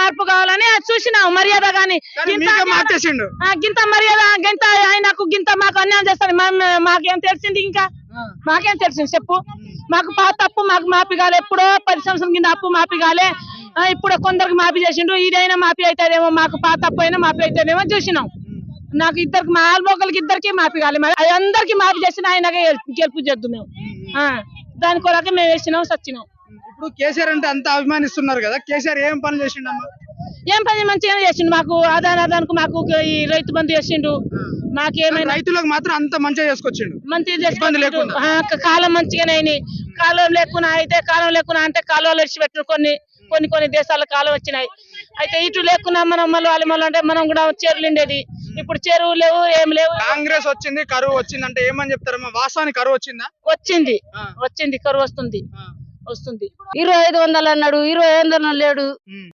మార్పు కావాలని చూసినాం మర్యాద గాని గింత మర్యాద గింత ఆయనకు గింత మాకు అన్యాయం చేస్తాడు. మాకేం తెలిసింది? ఇంకా మాకేం తెలిసింది చెప్పు? మాకు పాత అప్పు మాకు మాఫీ కాలే, ఎప్పుడో 10 సంవత్సరం కింద అప్పు మాఫీ కాలే, ఇప్పుడు కొందరికి మాఫీ చేసిండు. ఇదైనా మాఫీ అవుతాదేమో, మాకు పాత అప్పు అయినా మాఫీ అవుతాదేమో చూసినాం. నాకు ఇద్దరికి మా ఆల్మోకలకి ఇద్దరికి మాఫీ కాలే, అందరికి మాఫీ చేసిన ఆయనకే గెలుపు చేద్దు మేము. దాని కొరకే మేము వేసినాం, సచ్చినాం. ఇప్పుడు కేసీఆర్ అంటే అంత అభిమానిస్తున్నారు కదా, కేసీఆర్ ఏం పనులు చేసిండమ్మా? ఏం పని మంచిగా చేసిండు. మాకు ఆదానికి మాకు ఈ రైతు బంధు చేసిండు. మాకేమైనా రైతులకు మాత్రం అంత మంచిగా చేసుకొచ్చిండు, మంచిగా చేసుకుంటూ కాలం మంచిగానే అయినాయి. కాలం లేకున్నా అయితే కాలం లేకున్నా అంటే కాలువలు విడిచిపెట్టు కొన్ని దేశాల కాలం వచ్చినాయి. అయితే ఇటు లేకున్నా మనం మళ్ళీ అంటే మనం కూడా చెరువులు ఉండేది. ఇప్పుడు చెరువు లేవు, ఏం లేవు. కాంగ్రెస్ వచ్చింది, కరువు వచ్చింది అంటే ఏమని చెప్తారమ్మా? వాస్తవానికి కరువు వచ్చిందా? వచ్చింది కరువు వస్తుంది. 2500 అన్నాడు, 2500 లేడు.